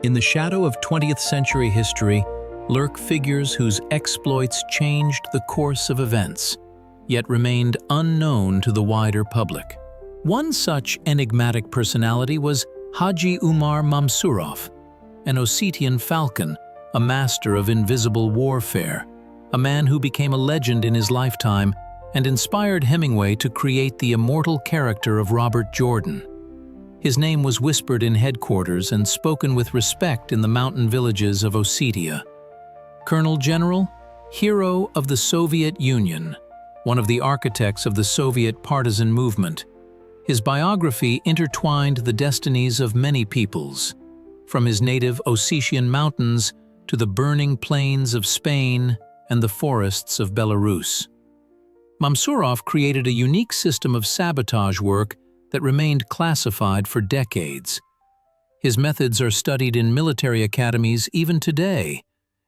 In the shadow of 20th century history lurk figures whose exploits changed the course of events, yet remained unknown to the wider public. One such enigmatic personality was Khadzhi-Umar Mamsurov, an Ossetian Falcon, a master of invisible warfare, a man who became a legend in his lifetime and inspired Hemingway to create the immortal character of Robert Jordan. His name was whispered in headquarters and spoken with respect in the mountain villages of Ossetia. Colonel General, hero of the Soviet Union, one of the architects of the Soviet partisan movement, his biography intertwined the destinies of many peoples, from his native Ossetian mountains to the burning plains of Spain and the forests of Belarus. Mamsurov created a unique system of sabotage work that remained classified for decades. His methods are studied in military academies even today,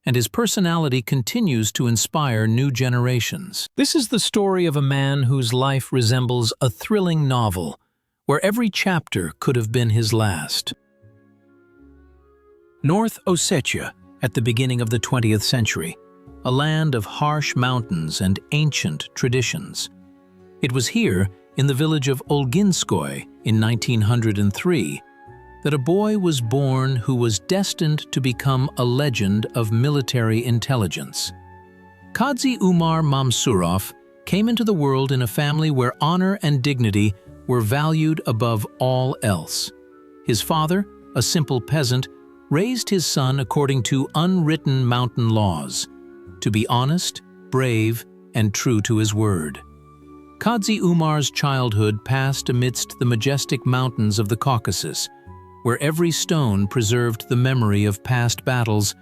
and his personality continues to inspire new generations. This is the story of a man whose life resembles a thrilling novel, where every chapter could have been his last. North Ossetia, at the beginning of the 20th century, a land of harsh mountains and ancient traditions. It was here, in the village of Olginskoye in 1903, that a boy was born who was destined to become a legend of military intelligence. Khadzhi-Umar Mamsurov came into the world in a family where honor and dignity were valued above all else. His father, a simple peasant, raised his son according to unwritten mountain laws, to be honest, brave, and true to his word. Khadzhi-Umar's childhood passed amidst the majestic mountains of the Caucasus, where every stone preserved the memory of past battles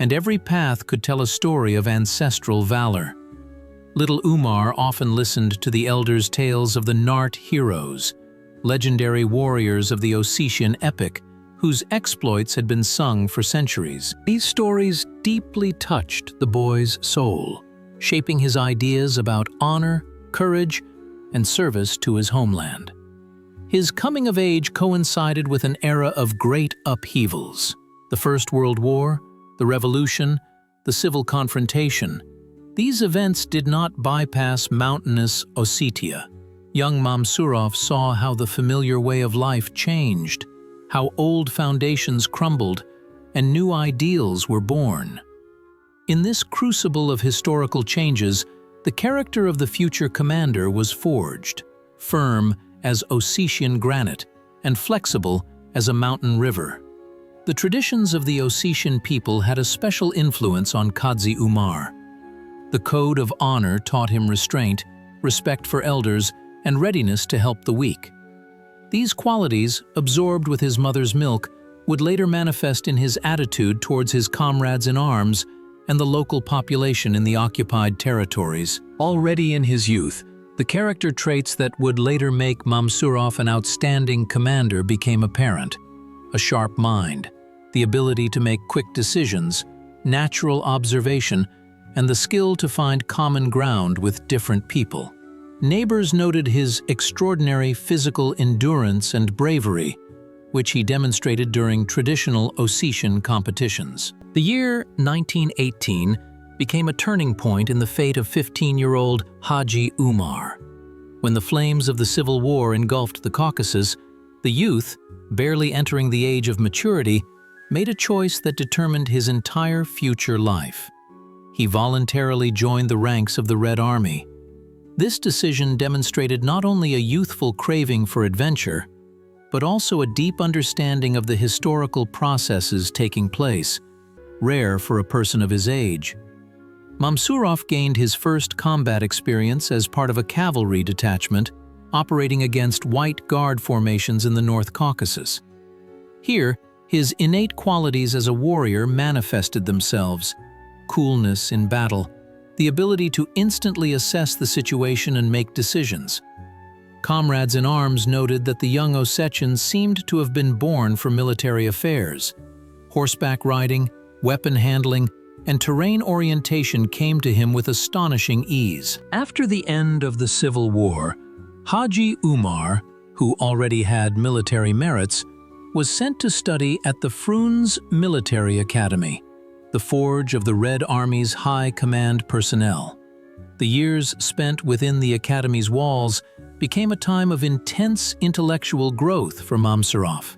and every path could tell a story of ancestral valor. Little Umar often listened to the elders' tales of the Nart heroes, legendary warriors of the Ossetian epic, whose exploits had been sung for centuries. These stories deeply touched the boy's soul, shaping his ideas about honor, courage, and service to his homeland. His coming of age coincided with an era of great upheavals: the First World War, the Revolution, the civil confrontation. These events did not bypass mountainous Ossetia. Young Mamsurov saw how the familiar way of life changed, how old foundations crumbled, and new ideals were born. In this crucible of historical changes, the character of the future commander was forged, firm as Ossetian granite and flexible as a mountain river. The traditions of the Ossetian people had a special influence on Khadzhi-Umar. The code of honor taught him restraint, respect for elders, and readiness to help the weak. These qualities, absorbed with his mother's milk, would later manifest in his attitude towards his comrades in arms and the local population in the occupied territories. Already in his youth, the character traits that would later make Mamsurov an outstanding commander became apparent: a sharp mind, the ability to make quick decisions, natural observation, and the skill to find common ground with different people. Neighbors noted his extraordinary physical endurance and bravery, which he demonstrated during traditional Ossetian competitions. The year 1918 became a turning point in the fate of 15-year-old Khadzhi-Umar. When the flames of the Civil War engulfed the Caucasus, the youth, barely entering the age of maturity, made a choice that determined his entire future life. He voluntarily joined the ranks of the Red Army. This decision demonstrated not only a youthful craving for adventure, but also a deep understanding of the historical processes taking place, rare for a person of his age. Mamsurov gained his first combat experience as part of a cavalry detachment operating against White Guard formations in the North Caucasus. Here, his innate qualities as a warrior manifested themselves: coolness in battle, the ability to instantly assess the situation and make decisions. Comrades in arms noted that the young Ossetian seemed to have been born for military affairs. Horseback riding, weapon handling, and terrain orientation came to him with astonishing ease. After the end of the Civil War, Khadzhi-Umar, who already had military merits, was sent to study at the Frunze Military Academy, the forge of the Red Army's high command personnel. The years spent within the academy's walls became a time of intense intellectual growth for Mamsurov.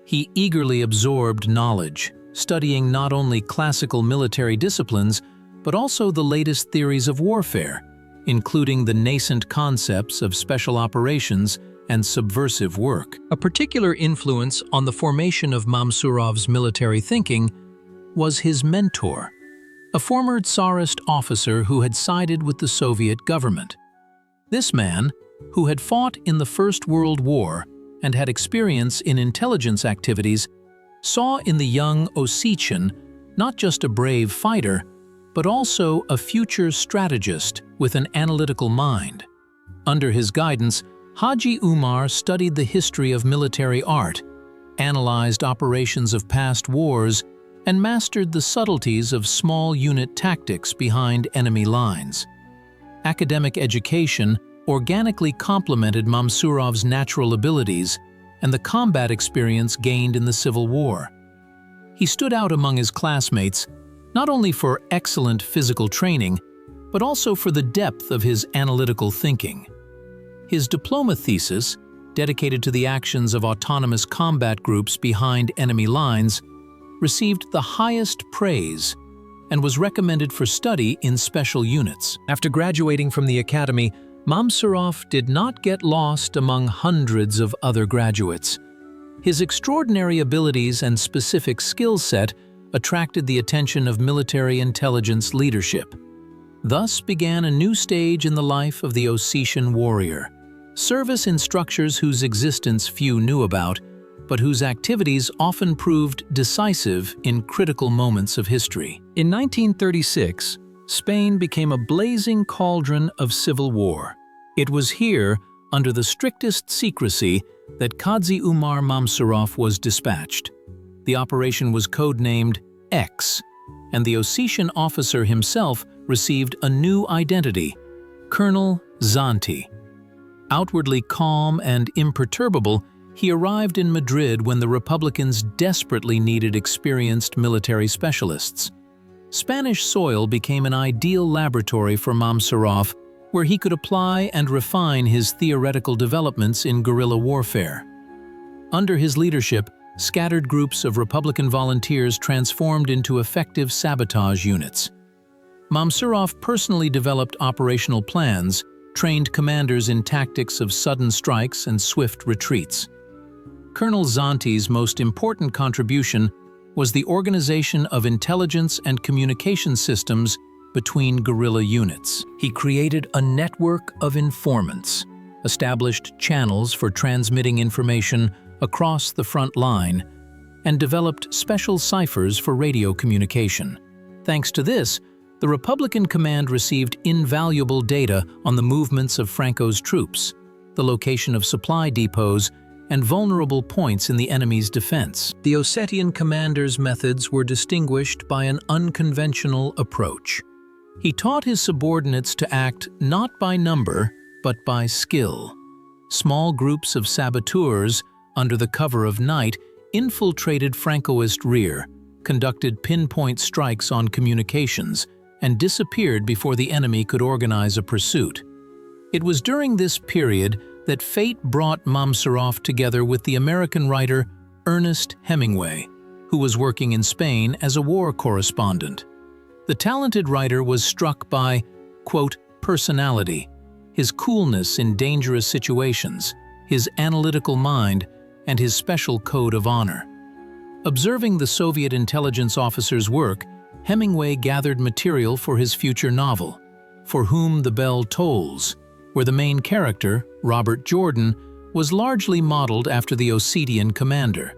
He eagerly absorbed knowledge, studying not only classical military disciplines, but also the latest theories of warfare, including the nascent concepts of special operations and subversive work. A particular influence on the formation of Mamsurov's military thinking was his mentor, a former Tsarist officer who had sided with the Soviet government. This man, who had fought in the First World War and had experience in intelligence activities, saw in the young Ossetian not just a brave fighter, but also a future strategist with an analytical mind. Under his guidance, Khadzhi-Umar studied the history of military art, analyzed operations of past wars, and mastered the subtleties of small unit tactics behind enemy lines. Academic education organically complemented Mamsurov's natural abilities and the combat experience gained in the Civil War. He stood out among his classmates not only for excellent physical training, but also for the depth of his analytical thinking. His diploma thesis, dedicated to the actions of autonomous combat groups behind enemy lines, received the highest praise and was recommended for study in special units. After graduating from the academy, Mamsurov did not get lost among hundreds of other graduates. His extraordinary abilities and specific skill set attracted the attention of military intelligence leadership. Thus began a new stage in the life of the Ossetian warrior, service in structures whose existence few knew about, but whose activities often proved decisive in critical moments of history. In 1936, Spain became a blazing cauldron of civil war. It was here, under the strictest secrecy, that Khadzhi-Umar Mamsurov was dispatched. The operation was codenamed X, and the Ossetian officer himself received a new identity, Colonel Zanti. Outwardly calm and imperturbable, he arrived in Madrid when the Republicans desperately needed experienced military specialists. Spanish soil became an ideal laboratory for Mamsurov, where he could apply and refine his theoretical developments in guerrilla warfare. Under his leadership, scattered groups of Republican volunteers transformed into effective sabotage units. Mamsurov personally developed operational plans, trained commanders in tactics of sudden strikes and swift retreats. Colonel Zanti's most important contribution was the organization of intelligence and communication systems between guerrilla units. He created a network of informants, established channels for transmitting information across the front line, and developed special ciphers for radio communication. Thanks to this, the Republican command received invaluable data on the movements of Franco's troops, the location of supply depots, and vulnerable points in the enemy's defense. The Ossetian commander's methods were distinguished by an unconventional approach. He taught his subordinates to act not by number, but by skill. Small groups of saboteurs, under the cover of night, infiltrated Francoist rear, conducted pinpoint strikes on communications, and disappeared before the enemy could organize a pursuit. It was during this period that fate brought Mamsurov together with the American writer Ernest Hemingway, who was working in Spain as a war correspondent. The talented writer was struck by, quote, personality, his coolness in dangerous situations, his analytical mind, and his special code of honor. Observing the Soviet intelligence officer's work, Hemingway gathered material for his future novel, For Whom the Bell Tolls, where the main character, Robert Jordan, was largely modeled after the Ossetian commander.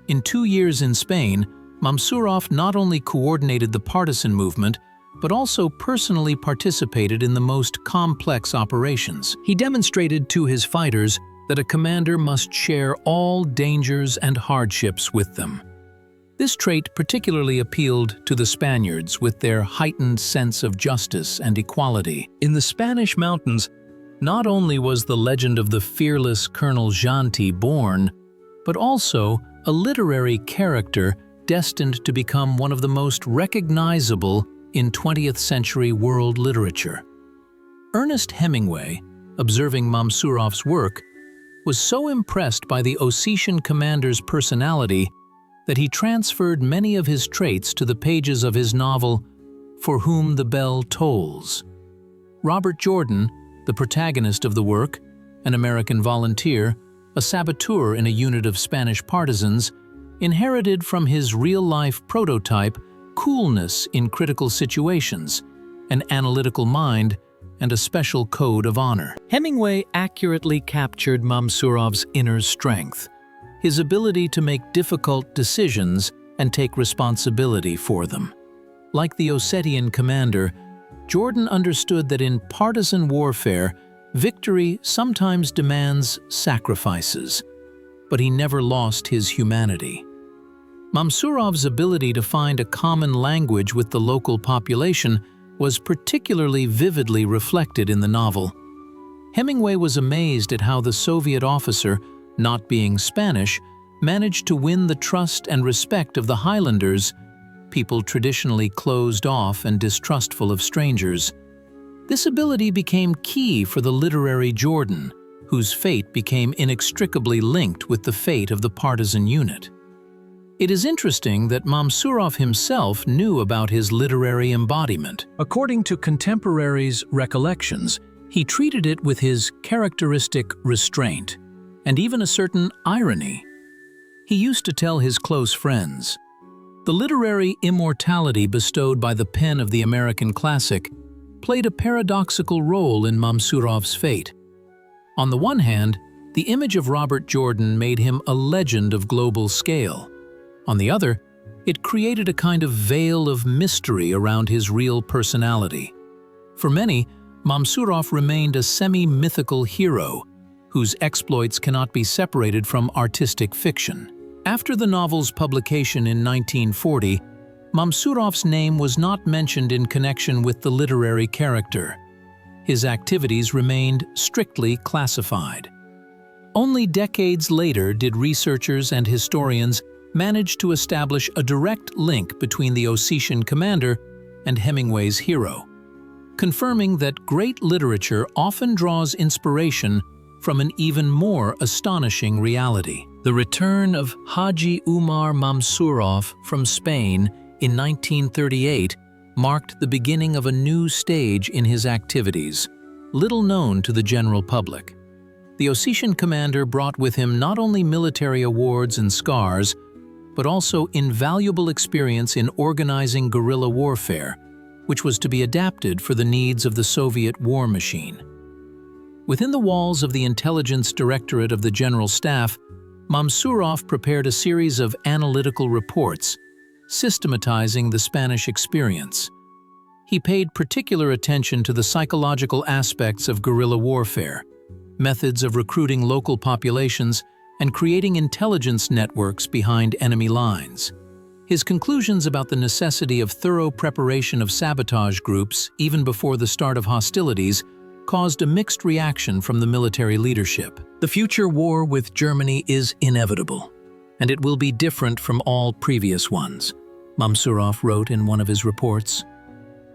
In 2 years in Spain, Mamsurov not only coordinated the partisan movement, but also personally participated in the most complex operations. He demonstrated to his fighters that a commander must share all dangers and hardships with them. This trait particularly appealed to the Spaniards with their heightened sense of justice and equality. In the Spanish mountains, not only was the legend of the fearless Colonel Zanti born, but also a a literary character destined to become one of the most recognizable in 20th century world literature. Ernest Hemingway, observing Mamsurov's work, was so impressed by the Ossetian commander's personality that he transferred many of his traits to the pages of his novel For Whom the Bell Tolls. Robert Jordan, the protagonist of the work, an American volunteer, a saboteur in a unit of Spanish partisans, inherited from his real-life prototype coolness in critical situations, an analytical mind, and a special code of honor. Hemingway accurately captured Mamsurov's inner strength, his ability to make difficult decisions and take responsibility for them. Like the Ossetian commander, Jordan understood that in partisan warfare, victory sometimes demands sacrifices, but he never lost his humanity. Mamsurov's ability to find a common language with the local population was particularly vividly reflected in the novel. Hemingway was amazed at how the Soviet officer, not being Spanish, managed to win the trust and respect of the Highlanders, people traditionally closed off and distrustful of strangers. This ability became key for the literary Jordan, whose fate became inextricably linked with the fate of the partisan unit. It is interesting that Mamsurov himself knew about his literary embodiment. According to contemporaries' recollections, he treated it with his characteristic restraint, and even a certain irony. He used to tell his close friends, "The literary immortality bestowed by the pen of the American classic played a paradoxical role in Mamsurov's fate. On the one hand, the image of Robert Jordan made him a legend of global scale. On the other, it created a kind of veil of mystery around his real personality. For many, Mamsurov remained a semi-mythical hero, whose exploits cannot be separated from artistic fiction. After the novel's publication in 1940, Mamsurov's name was not mentioned in connection with the literary character. His activities remained strictly classified. Only decades later did researchers and historians manage to establish a direct link between the Ossetian commander and Hemingway's hero, confirming that great literature often draws inspiration from an even more astonishing reality. The return of Khadzhi-Umar Mamsurov from Spain in 1938 marked the beginning of a new stage in his activities, little known to the general public. The Ossetian commander brought with him not only military awards and scars, but also invaluable experience in organizing guerrilla warfare, which was to be adapted for the needs of the Soviet war machine. Within the walls of the Intelligence Directorate of the General Staff, Mamsurov prepared a series of analytical reports, systematizing the Spanish experience. He paid particular attention to the psychological aspects of guerrilla warfare, methods of recruiting local populations, and creating intelligence networks behind enemy lines. His conclusions about the necessity of thorough preparation of sabotage groups, even before the start of hostilities, caused a mixed reaction from the military leadership. The future war with Germany is inevitable, and it will be different from all previous ones, Mamsurov wrote in one of his reports.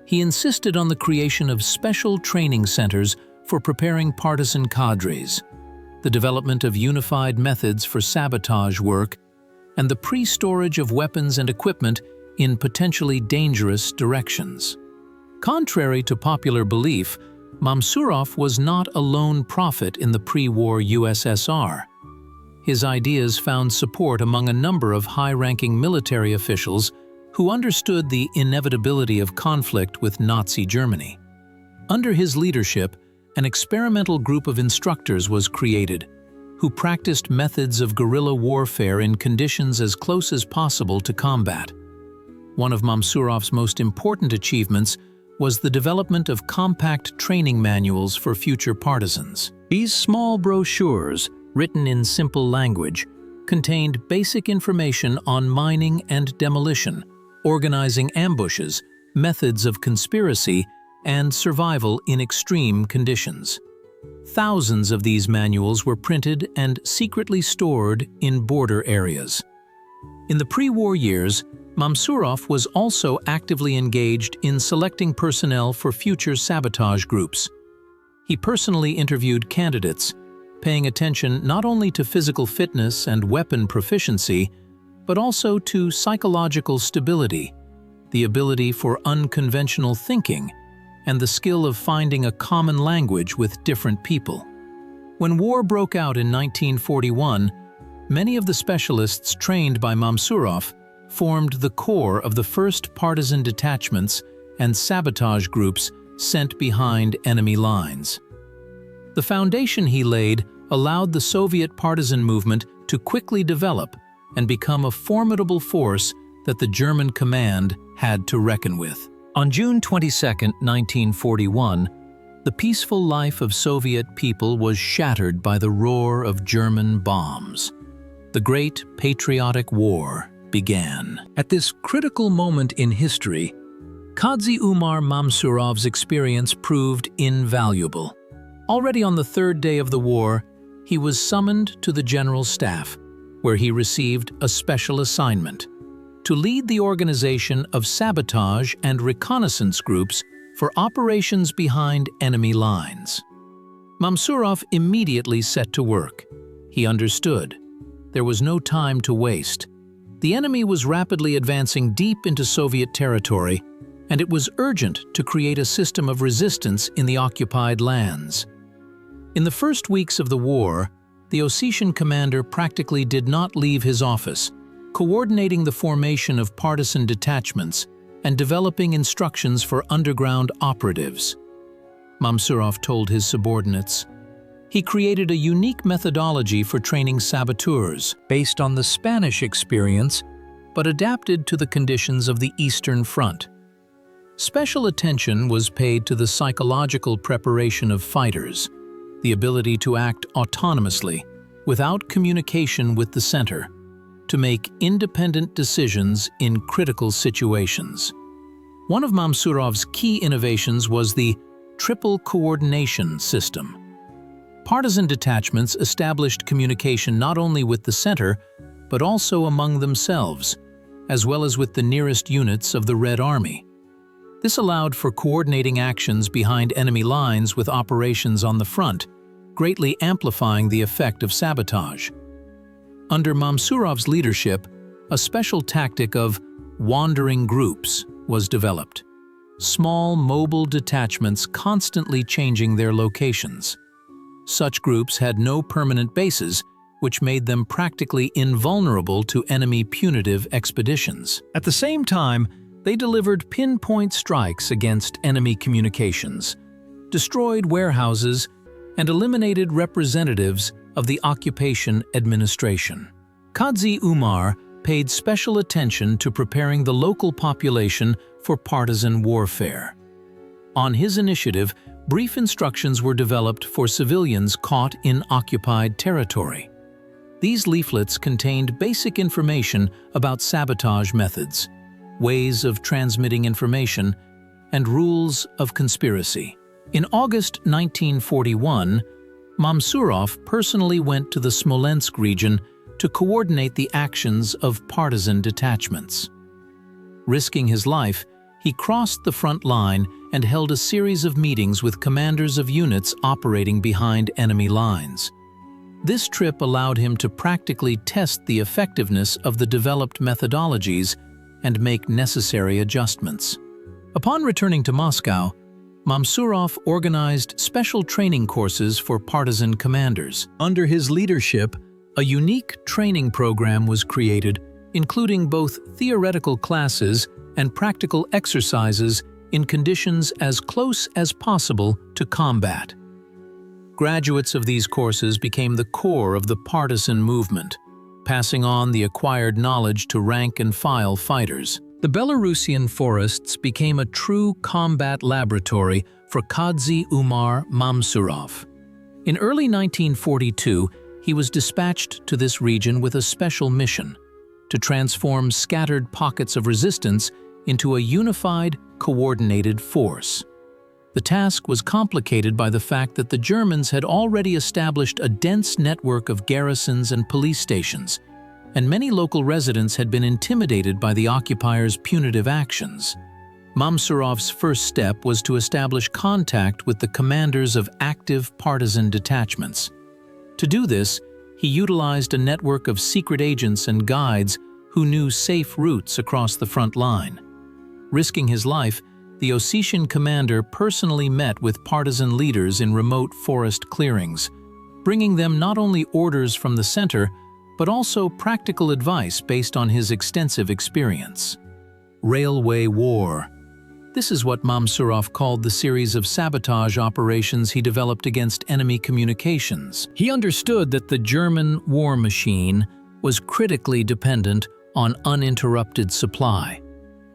He insisted on the creation of special training centers for preparing partisan cadres, the development of unified methods for sabotage work, and the pre-storage of weapons and equipment in potentially dangerous directions. Contrary to popular belief, Mamsurov was not a lone prophet in the pre-war USSR. His ideas found support among a number of high-ranking military officials who understood the inevitability of conflict with Nazi Germany. Under his leadership, an experimental group of instructors was created, who practiced methods of guerrilla warfare in conditions as close as possible to combat. One of Mamsurov's most important achievements was the development of compact training manuals for future partisans. These small brochures, written in simple language, contained basic information on mining and demolition, organizing ambushes, methods of conspiracy, and survival in extreme conditions. Thousands of these manuals were printed and secretly stored in border areas. In the pre-war years, Mamsurov was also actively engaged in selecting personnel for future sabotage groups. He personally interviewed candidates, paying attention not only to physical fitness and weapon proficiency, but also to psychological stability, the ability for unconventional thinking, and the skill of finding a common language with different people. When war broke out in 1941, many of the specialists trained by Mamsurov formed the core of the first partisan detachments and sabotage groups sent behind enemy lines. The foundation he laid allowed the Soviet partisan movement to quickly develop and become a formidable force that the German command had to reckon with. On June 22, 1941, the peaceful life of Soviet people was shattered by the roar of German bombs. The Great Patriotic War began. At this critical moment in history, Khadzhi-Umar Mamsurov's experience proved invaluable. Already on the third day of the war, he was summoned to the General Staff, where he received a special assignment to lead the organization of sabotage and reconnaissance groups for operations behind enemy lines. Mamsurov immediately set to work. He understood. There was no time to waste. The enemy was rapidly advancing deep into Soviet territory, and it was urgent to create a system of resistance in the occupied lands. In the first weeks of the war, the Ossetian commander practically did not leave his office, coordinating the formation of partisan detachments and developing instructions for underground operatives. Mamsurov told his subordinates, he created a unique methodology for training saboteurs based on the Spanish experience, but adapted to the conditions of the Eastern Front. Special attention was paid to the psychological preparation of fighters, the ability to act autonomously, without communication with the center, to make independent decisions in critical situations. One of Mamsurov's key innovations was the triple coordination system. Partisan detachments established communication not only with the center, but also among themselves, as well as with the nearest units of the Red Army. This allowed for coordinating actions behind enemy lines with operations on the front, greatly amplifying the effect of sabotage. Under Mamsurov's leadership, a special tactic of wandering groups was developed. Small, mobile detachments constantly changing their locations. Such groups had no permanent bases, which made them practically invulnerable to enemy punitive expeditions. At the same time, they delivered pinpoint strikes against enemy communications, destroyed warehouses, and eliminated representatives of the occupation administration. Khadzhi-Umar paid special attention to preparing the local population for partisan warfare. On his initiative, brief instructions were developed for civilians caught in occupied territory. These leaflets contained basic information about sabotage methods, ways of transmitting information, and rules of conspiracy. In August 1941, Mamsurov personally went to the Smolensk region to coordinate the actions of partisan detachments. Risking his life, he crossed the front line and held a series of meetings with commanders of units operating behind enemy lines. This trip allowed him to practically test the effectiveness of the developed methodologies and make necessary adjustments. Upon returning to Moscow, Mamsurov organized special training courses for partisan commanders. Under his leadership, a unique training program was created, including both theoretical classes and practical exercises in conditions as close as possible to combat. Graduates of these courses became the core of the partisan movement, passing on the acquired knowledge to rank-and-file fighters. The Belarusian forests became a true combat laboratory for Khadzhi-Umar Mamsurov. In early 1942, he was dispatched to this region with a special mission to transform scattered pockets of resistance into a unified, coordinated force. The task was complicated by the fact that the Germans had already established a dense network of garrisons and police stations, and many local residents had been intimidated by the occupiers' punitive actions. Mamsurov's first step was to establish contact with the commanders of active partisan detachments. To do this, he utilized a network of secret agents and guides who knew safe routes across the front line. Risking his life, the Ossetian commander personally met with partisan leaders in remote forest clearings, bringing them not only orders from the center, but also practical advice based on his extensive experience. Railway War. This is what Mamsurov called the series of sabotage operations he developed against enemy communications. He understood that the German war machine was critically dependent on uninterrupted supply.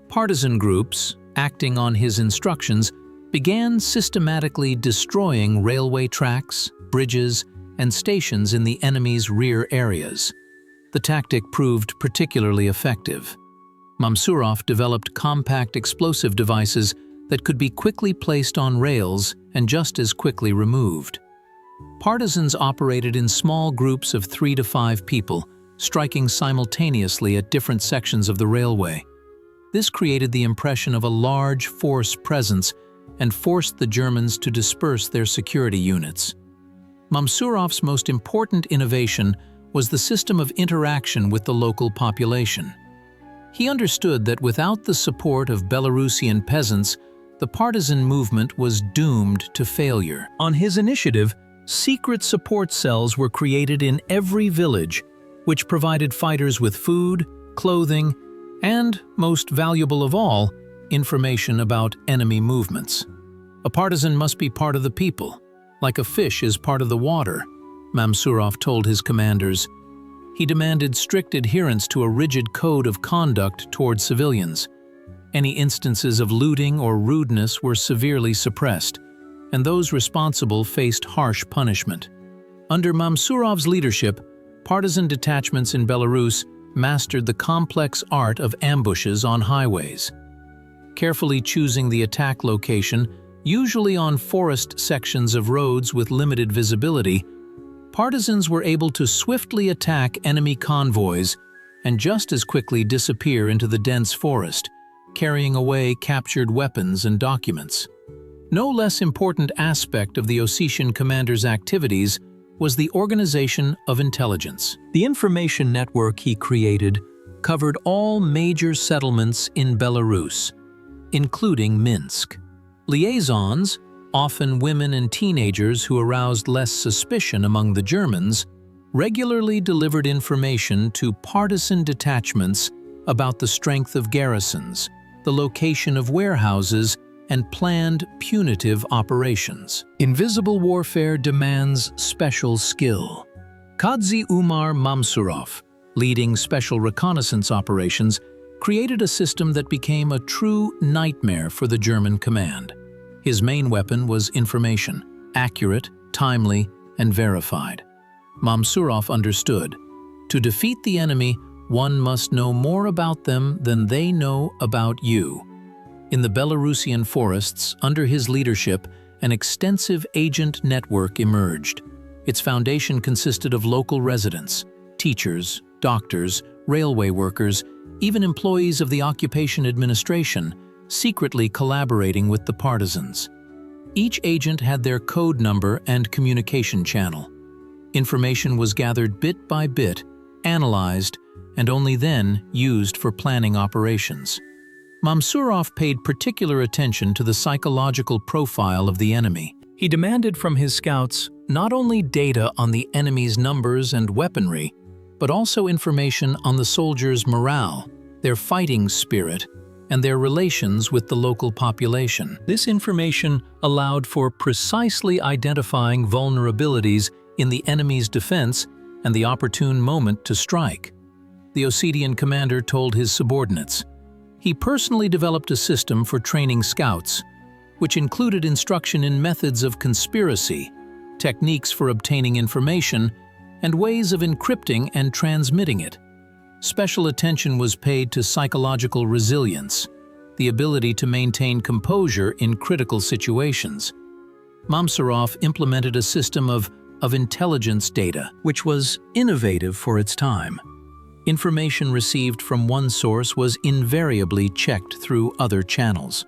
Partisan groups, acting on his instructions, began systematically destroying railway tracks, bridges, and stations in the enemy's rear areas. The tactic proved particularly effective. Mamsurov developed compact explosive devices that could be quickly placed on rails and just as quickly removed. Partisans operated in small groups of 3 to 5 people, striking simultaneously at different sections of the railway. This created the impression of a large force presence and forced the Germans to disperse their security units. Mamsurov's most important innovation was the system of interaction with the local population. He understood that without the support of Belarusian peasants, the partisan movement was doomed to failure. On his initiative, secret support cells were created in every village, which provided fighters with food, clothing, and, most valuable of all, information about enemy movements. A partisan must be part of the people, like a fish is part of the water, Mamsurov told his commanders. He demanded strict adherence to a rigid code of conduct toward civilians. Any instances of looting or rudeness were severely suppressed, and those responsible faced harsh punishment. Under Mamsurov's leadership, partisan detachments in Belarus mastered the complex art of ambushes on highways. Carefully choosing the attack location, usually on forest sections of roads with limited visibility, partisans were able to swiftly attack enemy convoys and just as quickly disappear into the dense forest, carrying away captured weapons and documents. No less important aspect of the Ossetian commander's activities was the organization of intelligence. The information network he created covered all major settlements in Belarus, including Minsk. Liaisons, often women and teenagers who aroused less suspicion among the Germans, regularly delivered information to partisan detachments about the strength of garrisons, the location of warehouses, and planned punitive operations. Invisible warfare demands special skill. Khadzhi-Umar Mamsurov, leading special reconnaissance operations, created a system that became a true nightmare for the German command. His main weapon was information, accurate, timely, and verified. Mamsurov understood, to defeat the enemy, one must know more about them than they know about you. In the Belarusian forests, under his leadership, an extensive agent network emerged. Its foundation consisted of local residents, teachers, doctors, railway workers, even employees of the occupation administration, secretly collaborating with the partisans. Each agent had their code number and communication channel. Information was gathered bit by bit, analyzed, and only then used for planning operations. Mamsurov paid particular attention to the psychological profile of the enemy. He demanded from his scouts not only data on the enemy's numbers and weaponry, but also information on the soldiers' morale, their fighting spirit, and their relations with the local population. This information allowed for precisely identifying vulnerabilities in the enemy's defense and the opportune moment to strike. The Ossetian commander told his subordinates. He personally developed a system for training scouts, which included instruction in methods of conspiracy, techniques for obtaining information, and ways of encrypting and transmitting it. Special attention was paid to psychological resilience, the ability to maintain composure in critical situations. Mamsurov implemented a system of intelligence data, which was innovative for its time. Information received from one source was invariably checked through other channels.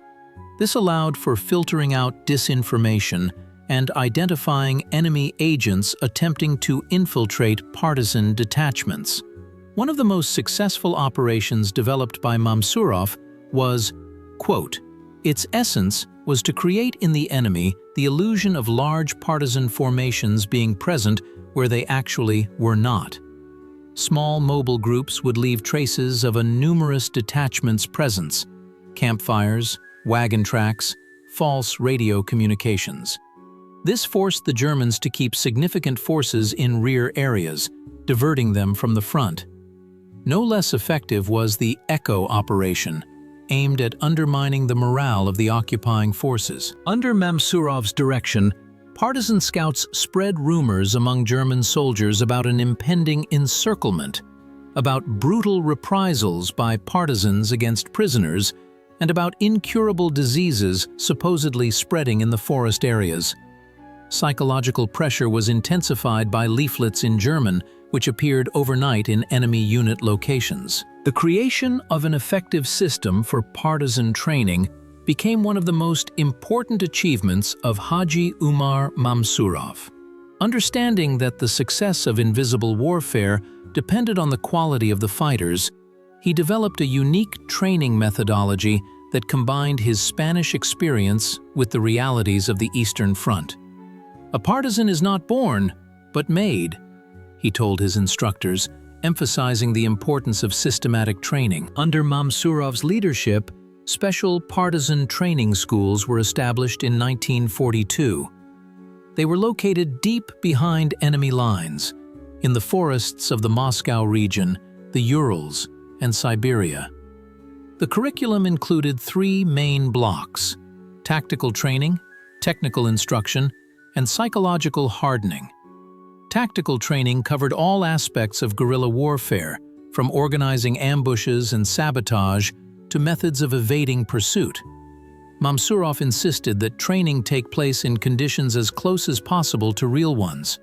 This allowed for filtering out disinformation and identifying enemy agents attempting to infiltrate partisan detachments. One of the most successful operations developed by Mamsurov was, quote, "Its essence was to create in the enemy the illusion of large partisan formations being present where they actually were not. Small mobile groups would leave traces of a numerous detachment's presence, campfires, wagon tracks, false radio communications. This forced the Germans to keep significant forces in rear areas, diverting them from the front. No less effective was the Echo operation, aimed at undermining the morale of the occupying forces. Under Mamsurov's direction, partisan scouts spread rumors among German soldiers about an impending encirclement, about brutal reprisals by partisans against prisoners, and about incurable diseases supposedly spreading in the forest areas. Psychological pressure was intensified by leaflets in German, which appeared overnight in enemy unit locations. The creation of an effective system for partisan training became one of the most important achievements of Khadzhi-Umar Mamsurov. Understanding that the success of invisible warfare depended on the quality of the fighters, he developed a unique training methodology that combined his Spanish experience with the realities of the Eastern Front. "A partisan is not born, but made," he told his instructors, emphasizing the importance of systematic training. Under Mamsurov's leadership, special partisan training schools were established in 1942. They were located deep behind enemy lines, in the forests of the Moscow region, the Urals, and Siberia. The curriculum included three main blocks: tactical training, technical instruction, and psychological hardening. Tactical training covered all aspects of guerrilla warfare, from organizing ambushes and sabotage to methods of evading pursuit. Mamsurov insisted that training take place in conditions as close as possible to real ones.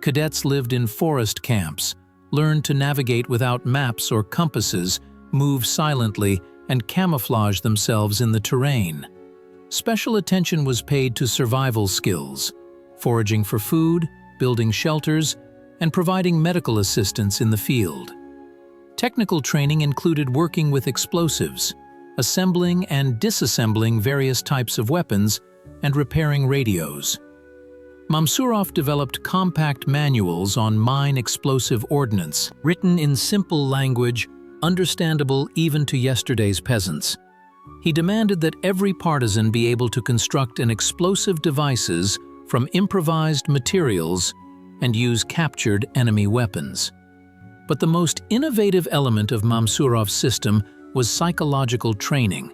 Cadets lived in forest camps, learned to navigate without maps or compasses, move silently, and camouflage themselves in the terrain. Special attention was paid to survival skills, foraging for food, building shelters, and providing medical assistance in the field. Technical training included working with explosives, assembling and disassembling various types of weapons, and repairing radios. Mamsurov developed compact manuals on mine explosive ordnance, written in simple language, understandable even to yesterday's peasants. He demanded that every partisan be able to construct an explosive devices from improvised materials and use captured enemy weapons. But the most innovative element of Mamsurov's system was psychological training.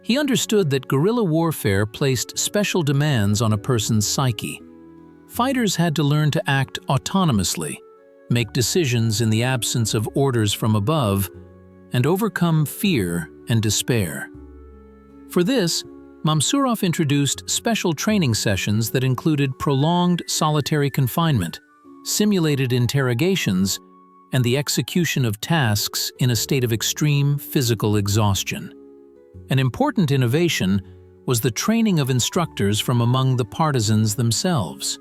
He understood that guerrilla warfare placed special demands on a person's psyche. Fighters had to learn to act autonomously, make decisions in the absence of orders from above, and overcome fear and despair. For this, Mamsurov introduced special training sessions that included prolonged solitary confinement, simulated interrogations, and the execution of tasks in a state of extreme physical exhaustion. An important innovation was the training of instructors from among the partisans themselves.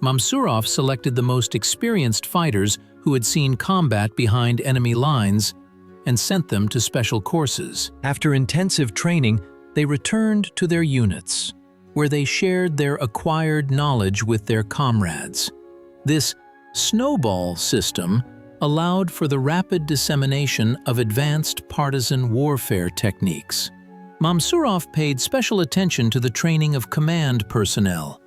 Mamsurov selected the most experienced fighters who had seen combat behind enemy lines and sent them to special courses. After intensive training, they returned to their units, where they shared their acquired knowledge with their comrades. This snowball system allowed for the rapid dissemination of advanced partisan warfare techniques. Mamsurov paid special attention to the training of command personnel.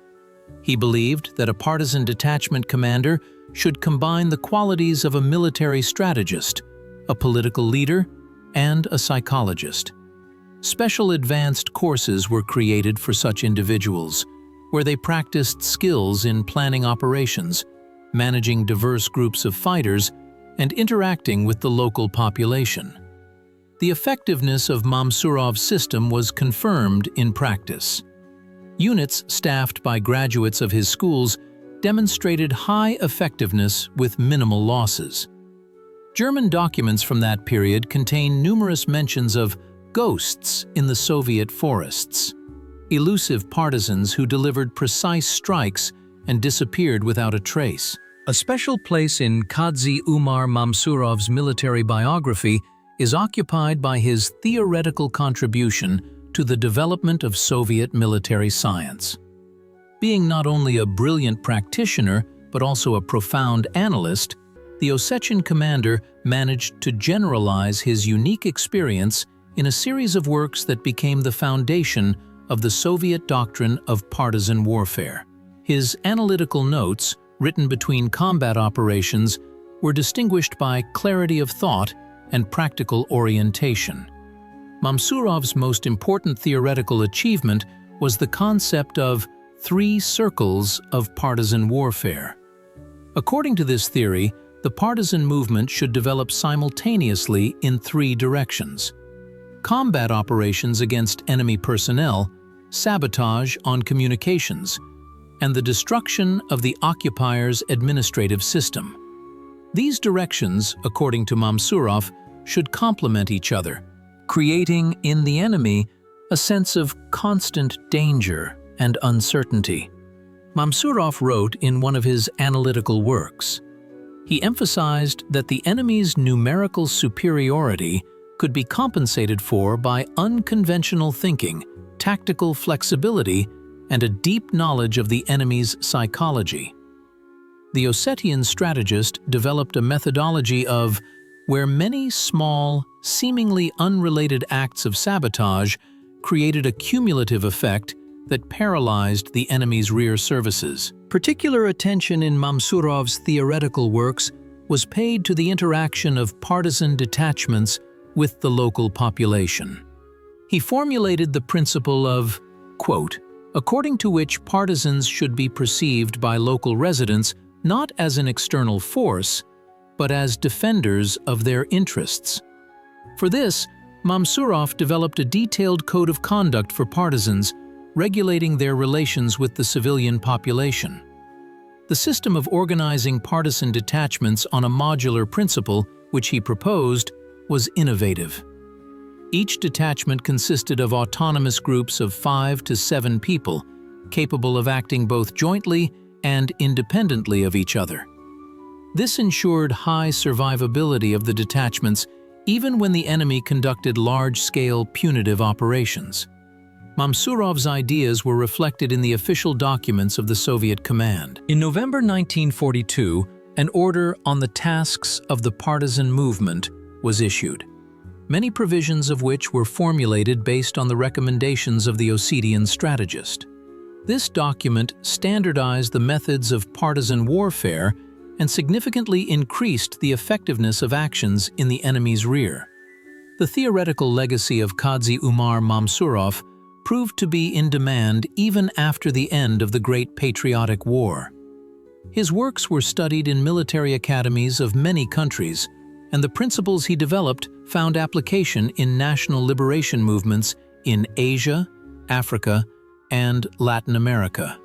He believed that a partisan detachment commander should combine the qualities of a military strategist, a political leader, and a psychologist. Special advanced courses were created for such individuals, where they practiced skills in planning operations, managing diverse groups of fighters, and interacting with the local population. The effectiveness of Mamsurov's system was confirmed in practice. Units staffed by graduates of his schools demonstrated high effectiveness with minimal losses. German documents from that period contain numerous mentions of ghosts in the Soviet forests, elusive partisans who delivered precise strikes and disappeared without a trace. A special place in Khadzhi-Umar Mamsurov's military biography is occupied by his theoretical contribution to the development of Soviet military science. Being not only a brilliant practitioner, but also a profound analyst, the Ossetian commander managed to generalize his unique experience in a series of works that became the foundation of the Soviet doctrine of partisan warfare. His analytical notes, written between combat operations, were distinguished by clarity of thought and practical orientation. Mamsurov's most important theoretical achievement was the concept of 3 circles of partisan warfare. According to this theory, the partisan movement should develop simultaneously in 3 directions: combat operations against enemy personnel, sabotage on communications, and the destruction of the occupier's administrative system. These directions, according to Mamsurov, should complement each other, creating in the enemy a sense of constant danger and uncertainty. Mamsurov wrote in one of his analytical works, he emphasized that the enemy's numerical superiority could be compensated for by unconventional thinking, tactical flexibility, and a deep knowledge of the enemy's psychology. The Ossetian strategist developed a methodology of where many small, seemingly unrelated acts of sabotage created a cumulative effect that paralyzed the enemy's rear services. Particular attention in Mamsurov's theoretical works was paid to the interaction of partisan detachments with the local population. He formulated the principle of, quote, according to which partisans should be perceived by local residents not as an external force, but as defenders of their interests. For this, Mamsurov developed a detailed code of conduct for partisans, regulating their relations with the civilian population. The system of organizing partisan detachments on a modular principle, which he proposed, was innovative. Each detachment consisted of autonomous groups of 5 to 7 people, capable of acting both jointly and independently of each other. This ensured high survivability of the detachments even when the enemy conducted large-scale punitive operations. Mamsurov's ideas were reflected in the official documents of the Soviet command. In November 1942, an order on the tasks of the partisan movement was issued, many provisions of which were formulated based on the recommendations of the Ossetian strategist. This document standardized the methods of partisan warfare and significantly increased the effectiveness of actions in the enemy's rear. The theoretical legacy of Khadzhi-Umar Mamsurov proved to be in demand even after the end of the Great Patriotic War. His works were studied in military academies of many countries, and the principles he developed found application in national liberation movements in Asia, Africa, and Latin America.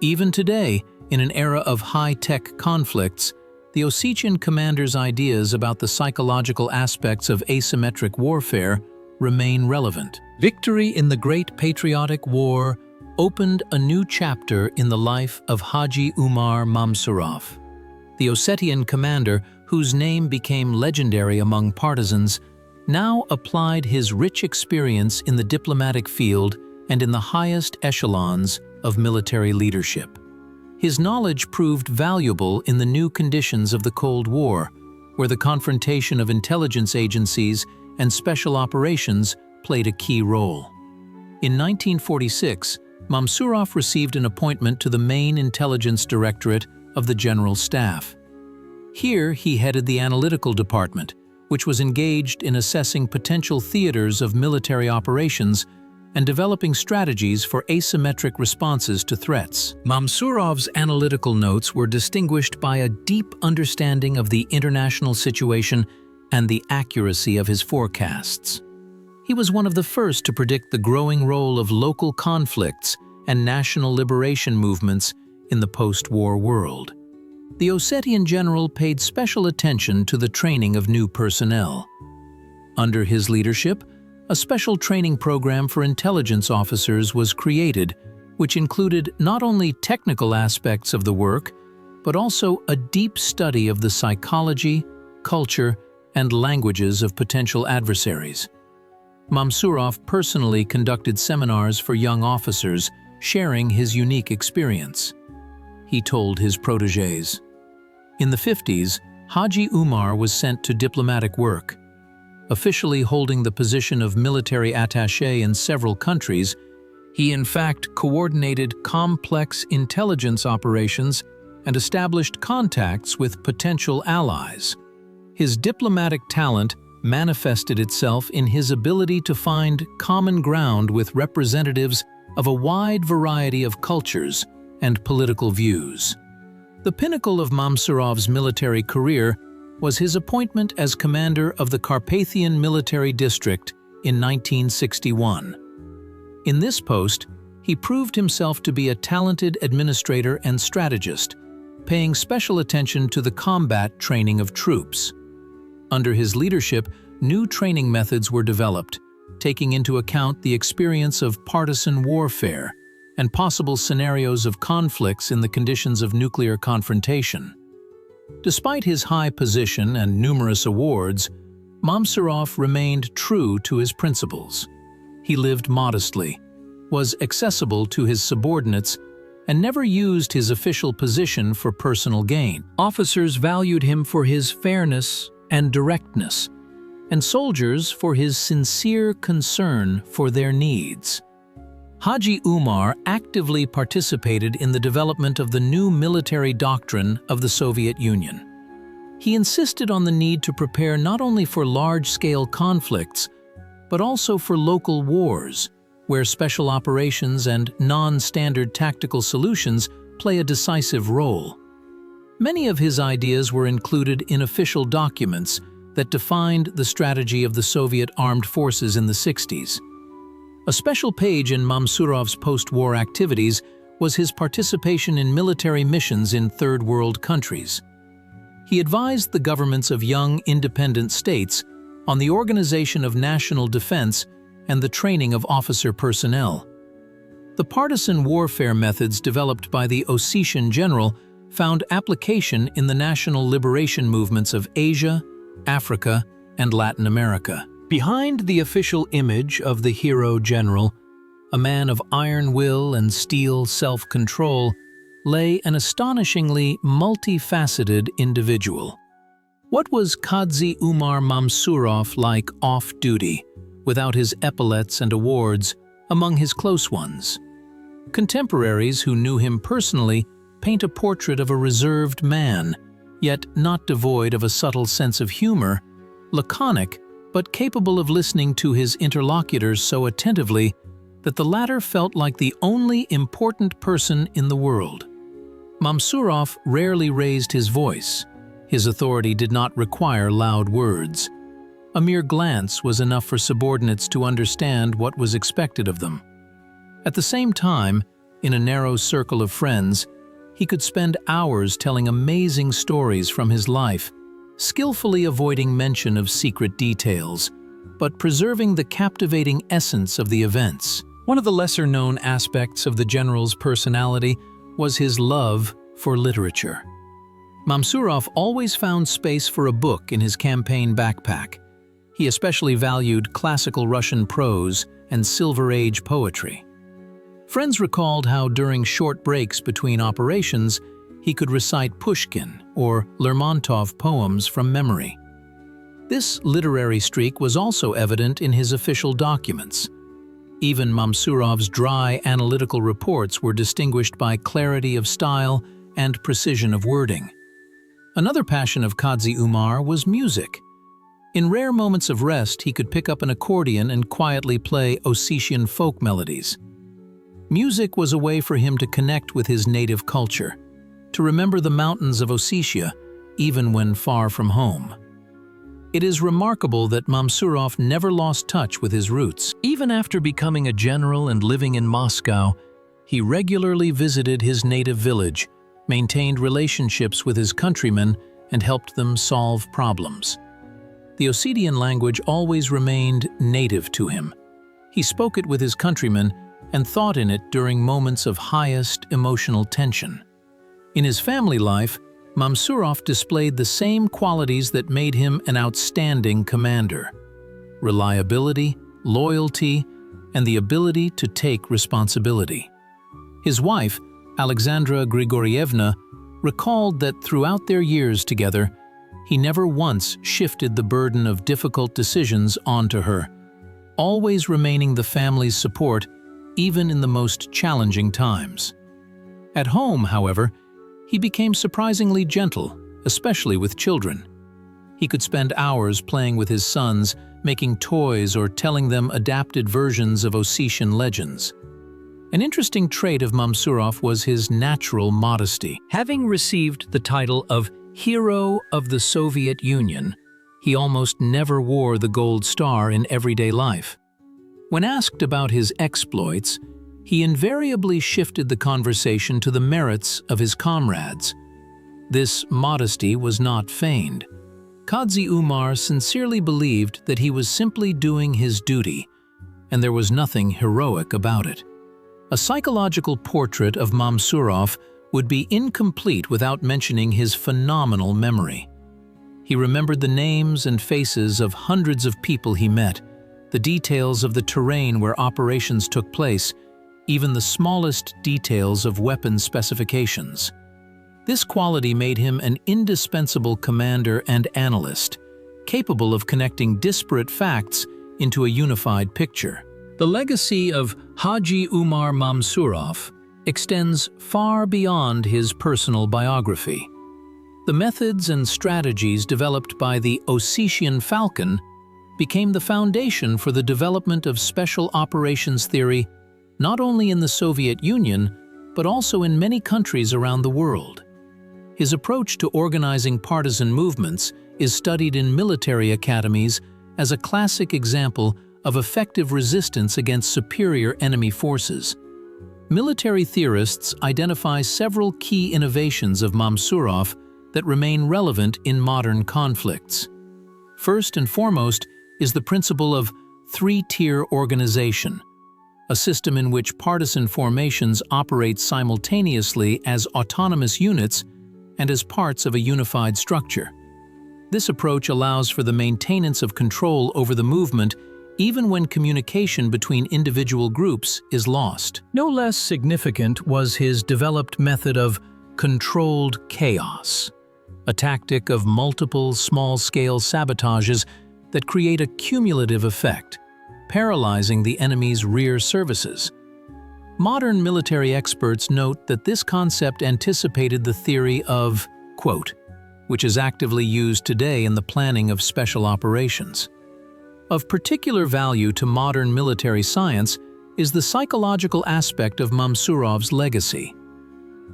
Even today, in an era of high-tech conflicts, the Ossetian commander's ideas about the psychological aspects of asymmetric warfare remain relevant. Victory in the Great Patriotic War opened a new chapter in the life of Khadzhi-Umar Mamsurov. The Ossetian commander, whose name became legendary among partisans, now applied his rich experience in the diplomatic field and in the highest echelons of military leadership. His knowledge proved valuable in the new conditions of the Cold War, where the confrontation of intelligence agencies and special operations played a key role. In 1946, Mamsurov received an appointment to the main intelligence directorate of the General Staff. Here he headed the analytical department, which was engaged in assessing potential theaters of military operations and developing strategies for asymmetric responses to threats. Mamsurov's analytical notes were distinguished by a deep understanding of the international situation and the accuracy of his forecasts. He was one of the first to predict the growing role of local conflicts and national liberation movements in the post-war world. The Ossetian general paid special attention to the training of new personnel. Under his leadership, a special training program for intelligence officers was created, which included not only technical aspects of the work, but also a deep study of the psychology, culture, and languages of potential adversaries. Mamsurov personally conducted seminars for young officers, sharing his unique experience. He told his protégés. In the 50s, Khadzhi-Umar was sent to diplomatic work. Officially holding the position of military attaché in several countries, he in fact coordinated complex intelligence operations and established contacts with potential allies. His diplomatic talent manifested itself in his ability to find common ground with representatives of a wide variety of cultures and political views. The pinnacle of Mamsurov's military career was his appointment as commander of the Carpathian Military District in 1961. In this post, he proved himself to be a talented administrator and strategist, paying special attention to the combat training of troops. Under his leadership, new training methods were developed, taking into account the experience of partisan warfare and possible scenarios of conflicts in the conditions of nuclear confrontation. Despite his high position and numerous awards, Mamsurov remained true to his principles. He lived modestly, was accessible to his subordinates, and never used his official position for personal gain. Officers valued him for his fairness and directness, and soldiers for his sincere concern for their needs. Khadzhi-Umar actively participated in the development of the new military doctrine of the Soviet Union. He insisted on the need to prepare not only for large-scale conflicts, but also for local wars, where special operations and non-standard tactical solutions play a decisive role. Many of his ideas were included in official documents that defined the strategy of the Soviet armed forces in the 60s. A special page in Mamsurov's post-war activities was his participation in military missions in Third World countries. He advised the governments of young, independent states on the organization of national defense and the training of officer personnel. The partisan warfare methods developed by the Ossetian general found application in the national liberation movements of Asia, Africa, and Latin America. Behind the official image of the hero general, a man of iron will and steel self-control, lay an astonishingly multifaceted individual. What was Khadzhi-Umar Mamsurov like off-duty, without his epaulets and awards, among his close ones? Contemporaries who knew him personally paint a portrait of a reserved man, yet not devoid of a subtle sense of humor, laconic but capable of listening to his interlocutors so attentively that the latter felt like the only important person in the world. Mamsurov rarely raised his voice. His authority did not require loud words. A mere glance was enough for subordinates to understand what was expected of them. At the same time, in a narrow circle of friends, he could spend hours telling amazing stories from his life, skillfully avoiding mention of secret details, but preserving the captivating essence of the events. One of the lesser-known aspects of the general's personality was his love for literature. Mamsurov always found space for a book in his campaign backpack. He especially valued classical Russian prose and Silver Age poetry. Friends recalled how during short breaks between operations, he could recite Pushkin or Lermontov poems from memory. This literary streak was also evident in his official documents. Even Mamsurov's dry analytical reports were distinguished by clarity of style and precision of wording. Another passion of Khadzhi-Umar was music. In rare moments of rest, he could pick up an accordion and quietly play Ossetian folk melodies. Music was a way for him to connect with his native culture, to remember the mountains of Ossetia, even when far from home. It is remarkable that Mamsurov never lost touch with his roots. Even after becoming a general and living in Moscow, he regularly visited his native village, maintained relationships with his countrymen, and helped them solve problems. The Ossetian language always remained native to him. He spoke it with his countrymen and thought in it during moments of highest emotional tension. In his family life, Mamsurov displayed the same qualities that made him an outstanding commander: reliability, loyalty, and the ability to take responsibility. His wife, Alexandra Grigorievna, recalled that throughout their years together, he never once shifted the burden of difficult decisions onto her, always remaining the family's support even in the most challenging times. At home, however, he became surprisingly gentle, especially with children. He could spend hours playing with his sons, making toys or telling them adapted versions of Ossetian legends. An interesting trait of Mamsurov was his natural modesty. Having received the title of Hero of the Soviet Union, he almost never wore the gold star in everyday life. When asked about his exploits, he invariably shifted the conversation to the merits of his comrades. This modesty was not feigned. Khadzhi-Umar sincerely believed that he was simply doing his duty, and there was nothing heroic about it. A psychological portrait of Mamsurov would be incomplete without mentioning his phenomenal memory. He remembered the names and faces of hundreds of people he met, the details of the terrain where operations took place, even the smallest details of weapon specifications. This quality made him an indispensable commander and analyst, capable of connecting disparate facts into a unified picture. The legacy of Khadzhi-Umar Mamsurov extends far beyond his personal biography. The methods and strategies developed by the Ossetian Falcon became the foundation for the development of special operations theory not only in the Soviet Union, but also in many countries around the world. His approach to organizing partisan movements is studied in military academies as a classic example of effective resistance against superior enemy forces. Military theorists identify several key innovations of Mamsurov that remain relevant in modern conflicts. First and foremost is the principle of three-tier organization, a system in which partisan formations operate simultaneously as autonomous units and as parts of a unified structure. This approach allows for the maintenance of control over the movement even when communication between individual groups is lost. No less significant was his developed method of controlled chaos, a tactic of multiple small-scale sabotages that create a cumulative effect, paralyzing the enemy's rear services. Modern military experts note that this concept anticipated the theory of, quote, which is actively used today in the planning of special operations. Of particular value to modern military science is the psychological aspect of Mamsurov's legacy.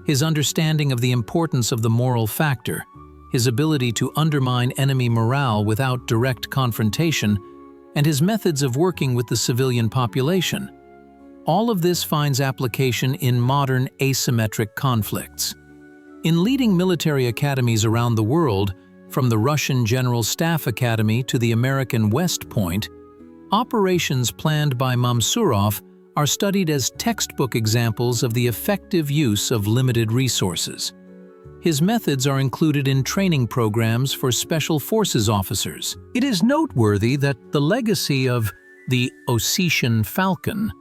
His understanding of the importance of the moral factor, his ability to undermine enemy morale without direct confrontation, and his methods of working with the civilian population. All of this finds application in modern asymmetric conflicts. In leading military academies around the world, from the Russian General Staff Academy to the American West Point, operations planned by Mamsurov are studied as textbook examples of the effective use of limited resources. His methods are included in training programs for Special Forces officers. It is noteworthy that the legacy of the Ossetian Falcon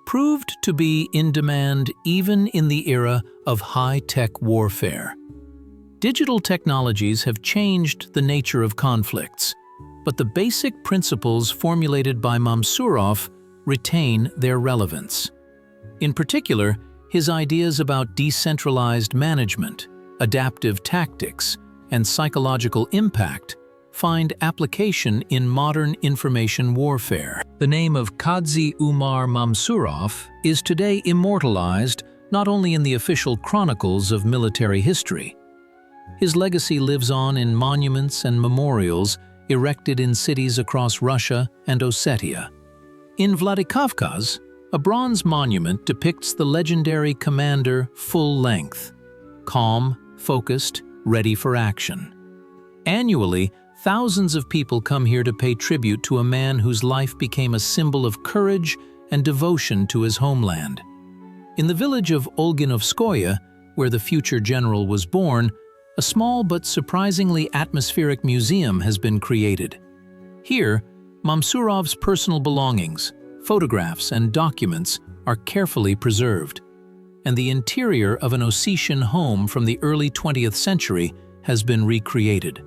proved to be in demand even in the era of high-tech warfare. Digital technologies have changed the nature of conflicts, but the basic principles formulated by Mamsurov retain their relevance. In particular, his ideas about decentralized management, adaptive tactics, and psychological impact find application in modern information warfare. The name of Khadzhi-Umar Mamsurov is today immortalized not only in the official chronicles of military history. His legacy lives on in monuments and memorials erected in cities across Russia and Ossetia. In Vladikavkaz, a bronze monument depicts the legendary commander full length. calm, focused, ready for action. Annually, thousands of people come here to pay tribute to a man whose life became a symbol of courage and devotion to his homeland. In the village of Olginovskoye, where the future general was born, a small but surprisingly atmospheric museum has been created. Here, Mamsurov's personal belongings, photographs, and documents are carefully preserved, and the interior of an Ossetian home from the early 20th century has been recreated.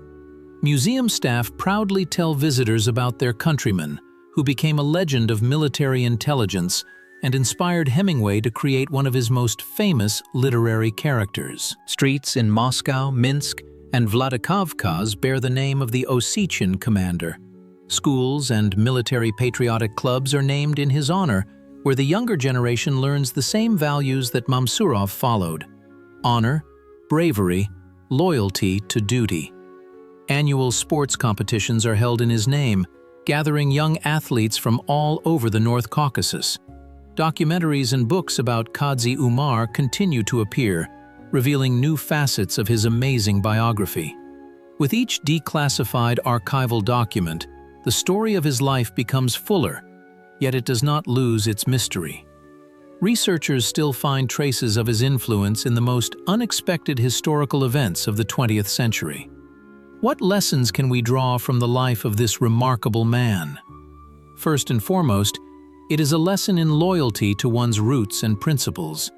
Museum staff proudly tell visitors about their countryman, who became a legend of military intelligence and inspired Hemingway to create one of his most famous literary characters. Streets in Moscow, Minsk, and Vladikavkaz bear the name of the Ossetian commander. Schools and military patriotic clubs are named in his honor, where the younger generation learns the same values that Mamsurov followed: honor, bravery, loyalty to duty. Annual sports competitions are held in his name, gathering young athletes from all over the North Caucasus. Documentaries and books about Khadzhi-Umar continue to appear, revealing new facets of his amazing biography. With each declassified archival document, the story of his life becomes fuller, yet it does not lose its mystery. Researchers still find traces of his influence in the most unexpected historical events of the 20th century. What lessons can we draw from the life of this remarkable man? First and foremost, it is a lesson in loyalty to one's roots and principles.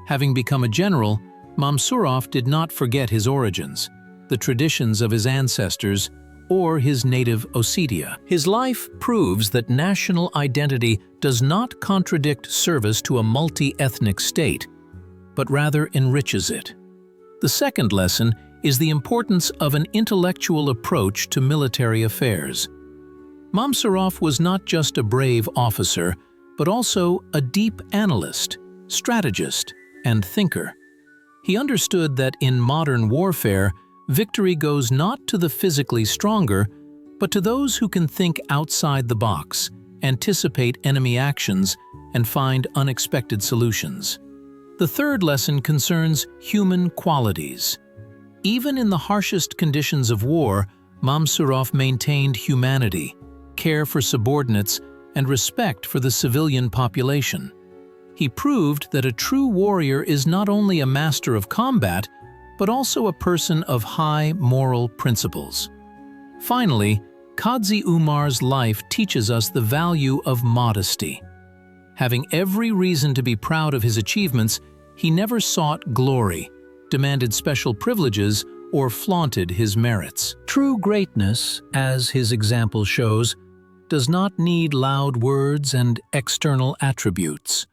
Having become a general, Mamsurov did not forget his origins, the traditions of his ancestors, or his native Ossetia. His life proves that national identity does not contradict service to a multi-ethnic state, but rather enriches it. The second lesson is the importance of an intellectual approach to military affairs. Mamsurov was not just a brave officer, but also a deep analyst, strategist, and thinker. He understood that in modern warfare, victory goes not to the physically stronger, but to those who can think outside the box, anticipate enemy actions, and find unexpected solutions. The third lesson concerns human qualities. Even in the harshest conditions of war, Mamsurov maintained humanity, care for subordinates, and respect for the civilian population. He proved that a true warrior is not only a master of combat, but also a person of high moral principles. Finally, Khadzhi-Umar's life teaches us the value of modesty. Having every reason to be proud of his achievements, he never sought glory, demanded special privileges, or flaunted his merits. True greatness, as his example shows, does not need loud words and external attributes.